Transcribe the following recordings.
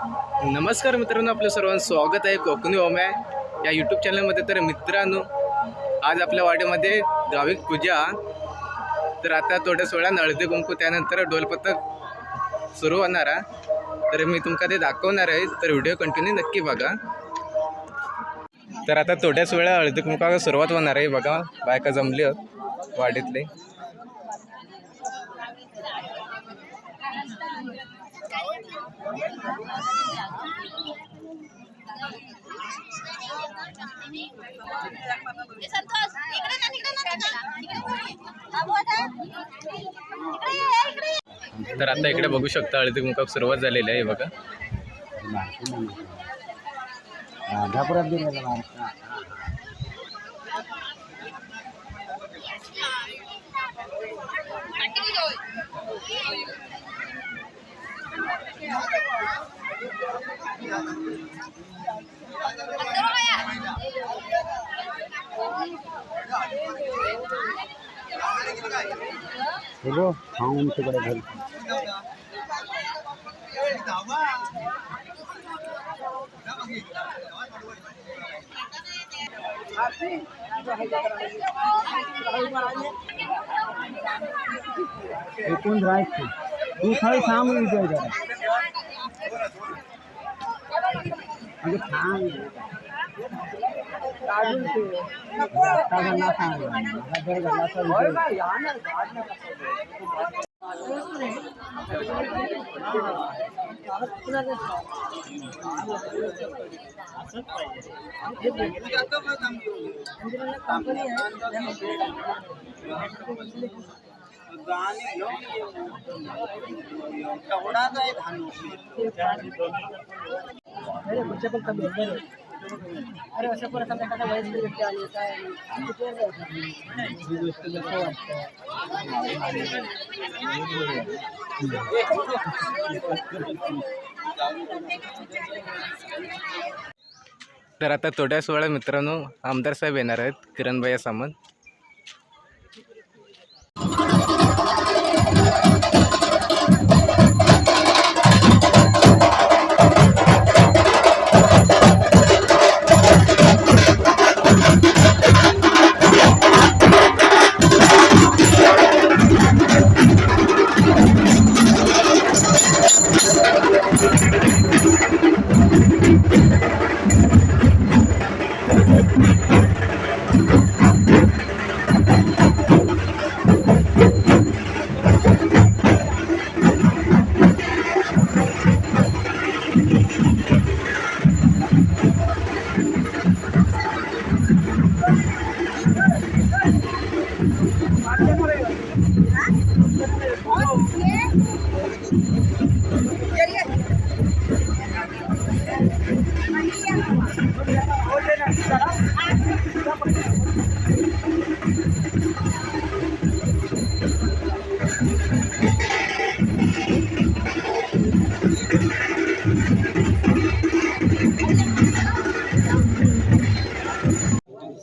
नमस्कार मित्रांनो, आपलं सर्वांचं स्वागत आहे कोकणी ओम्या या यूट्यूब चॅनलमध्ये. तर मित्रांनो, आज आपल्या वाड्यामध्ये गाविक पूजा. तर आता थोड्याच वेळानं हळदी कुंकू, त्यानंतर ढोलपथक सुरू होणार आहे. तर मी तुमका ते दाखवणार आहे, तर व्हिडिओ कंटिन्यू नक्की बघा. तर आता थोड्याच वेळा हळदी कुंकाला सुरुवात होणार आहे. बघा, बायका जमली आहेत वाडीतले. तर आता इकडे बघू शकता, हळदी कुंकाक सुरुवात झालेली आहे. बघा, बोलो हाँ उनसे बड़े घर एकूण राहायचं तू खाली थांब विचार करा म्हणजे थांब अरे अशा परत एखादा वयस्कर व्यक्ती आली काय तर आता थोड्याच वेळा मित्रांनो आमदार साहेब येणार आहेत, किरणबाई सामंत.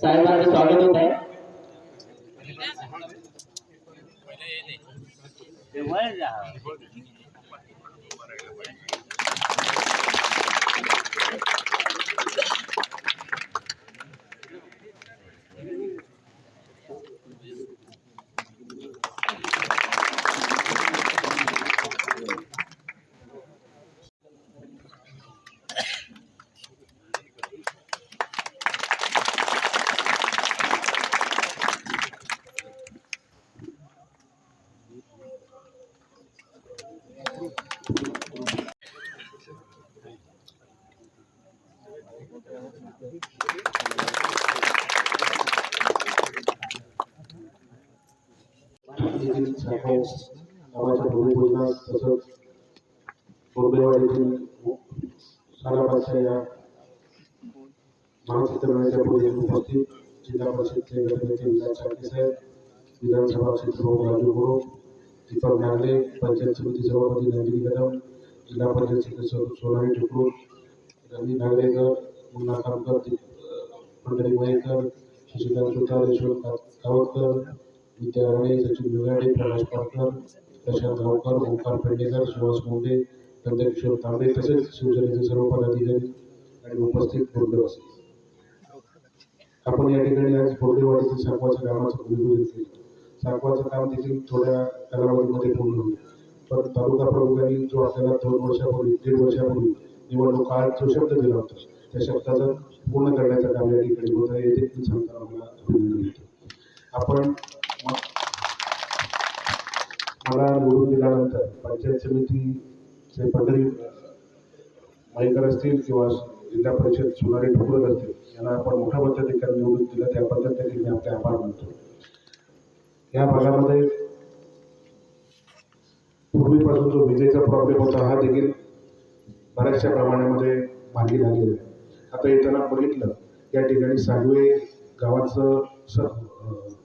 साहेबांचं स्वागत होत आहे. गावाच्या भूमिपूजनास तसंच मुंबईवाडीतील सालाबादच्या या महाचित्रणाच्या पूजेत उपस्थित जिल्हा परिषदचे गटनेते विलास साहेब, विधानसभा क्षेत्रप्रमुख राजू गुरु, दीपक नागले, पंचायत समिती सभापती नंदिनी कदम, जिल्हा परिषद सदस्य सोनाली ठुकूर, रवी नागलेकर, मुन्ना कामकर, मंडळी मयेकर, शशिकांत सुतार, यशवंत गावकर, विद्या राणे, सचिन दुगाडे, प्रकाश पाटकर, प्रशांत गावकर, ओंकार पेडणेकर, सुहास मोंडे, नंदकिशोर तांबे तसेच शिवसेनेचे सर्व पदाधिकारी आणि उपस्थित बोर्डवासी. आपण या ठिकाणी आज बोर्डेवाडीतील साकवाच्या कामाचं भूमिपूजन केलं. साकवाचं काम देखील थोड्या कालावधीमध्ये पूर्ण होईल. पण तालुका प्रमुखांनी जो आपल्याला 2 वर्षापूर्वी 1.5 वर्षापूर्वी निवडणूक काळात जो शब्द दिला होता त्या शब्दाचं पूर्ण करण्याचं काम या ठिकाणी होत आहे. हे देखील सांगताना मला अभिनंदन देतो. आपण मला निवडून दिल्यानंतर पंचायत समितीचे पदरी माईकर असतील किंवा जिल्हा परिषद सोनारी ठोकर असतील यांना आपण मोठ्या मताधिकारी निवडून दिलं त्याबद्दल देखील मी आपले आभार मानतो. या भागामध्ये पूर्वीपासून जो विजेचा प्रॉब्लेम होता हा देखील बऱ्याचशा प्रमाणामध्ये मार्गी लागलेला आहे. आता येताना बघितलं या ठिकाणी सागवे गावाचं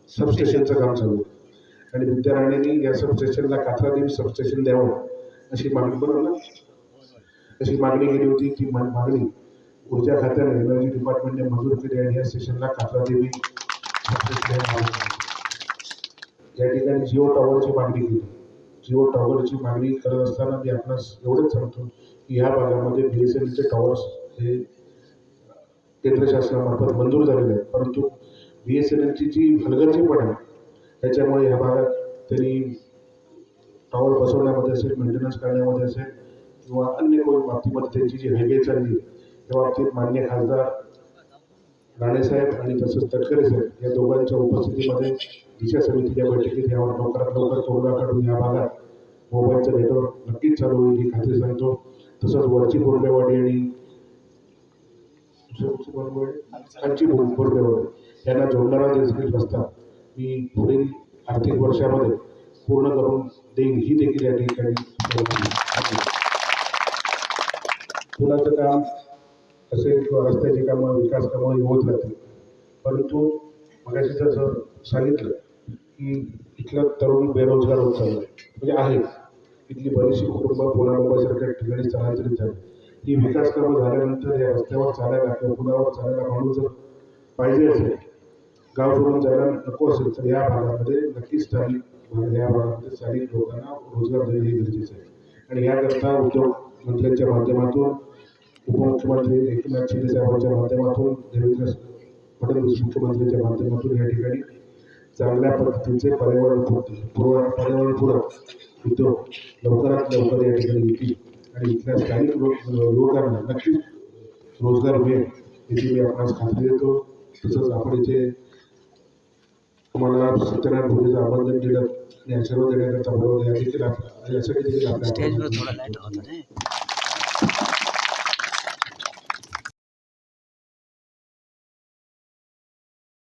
सबस्टेशनचं काम चालू आहे आणि विद्याराणींनी या सबस्टेशनला कात्रा देवी सबस्टेशन द्यावं अशी मागणी बरोबर अशी मागणी केली होती. ती मागणी ऊर्जा खात्याने एनर्जी डिपार्टमेंटने मंजूर केली आणि या स्टेशनला कात्रा देवी या ठिकाणी जिओ टॉवरची मागणी केली. जिओ टॉवरची मागणी करत असताना मी आपणास एवढंच सांगतो की ह्या भागामध्ये BSNLचे टॉवर्स हे केंद्र शासनामार्फत मंजूर झालेले आहेत. परंतु BSNLची जी हलगर्जीपणा आहे त्याच्यामुळे ह्या भागात त्यांनी टॉवर बसवण्यामध्ये असेल मेंटेनन्स करण्यामध्ये असेल किंवा अन्य कोणी बाबतीमध्ये त्यांची जी हयगय चालली त्या बाबतीत मान्य खासदार राणेसाहेब आणि तसंच तटकरे साहेब या दोघांच्या उपस्थितीमध्ये दिशा समितीच्या बैठकीत यावर लवकरात लवकर तोडगा काढून या भागात मोबाईलचं नेटवर्क नक्कीच चालू होईल ही खात्री सांगतो. तसंच वरची बोरबेवाडी आणि खालची बोरबेवाडी यांना जोडणारा देखील रस्ता मी पुढील आर्थिक वर्षामध्ये पूर्ण करून देईन ही देखील या ठिकाणी पुलाचं काम असेल किंवा रस्त्याची कामं विकास कामं होत राहतील. परंतु मगाशी जसं सांगितलं की इथलं तरुण बेरोजगार होत चाललं म्हणजे आहे. इथली बरीचशी कुटुंबं पुन्हा मुंबईसारख्या ठिकाणी स्थलांतरित झाली. ही विकास कामं झाल्यानंतर या रस्त्यावर चालायला किंवा पुलावर चालायला माणूस जर पाहिजे असेल गाव सोडून जायला नको असेल तर या भागामध्ये नक्कीच या भागामध्ये स्थानिक लोकांना रोजगार देणे हे गरजेचं आहे. आणि याकरता उद्योग मंत्र्यांच्या माध्यमातून उपमुख्यमंत्री एकनाथ शिंदे साहेबांच्या माध्यमातून देवेंद्र फडणवीस मुख्यमंत्र्यांच्या माध्यमातून या ठिकाणी चांगल्या पद्धतीचे पर्यावरणपूरक उद्योग लवकरात लवकर या ठिकाणी येतील आणि इथल्या स्थानिक युवकांना नक्कीच रोजगार मिळेल याची मी आपणास खात्री देतो. तसंच आपण इथे तुम्हाला सत्यनारायण भोजेचं आमंत्रण दिलं आणि आशीर्वाद देण्याकरता बोलवलं यासाठी देखील आपल्या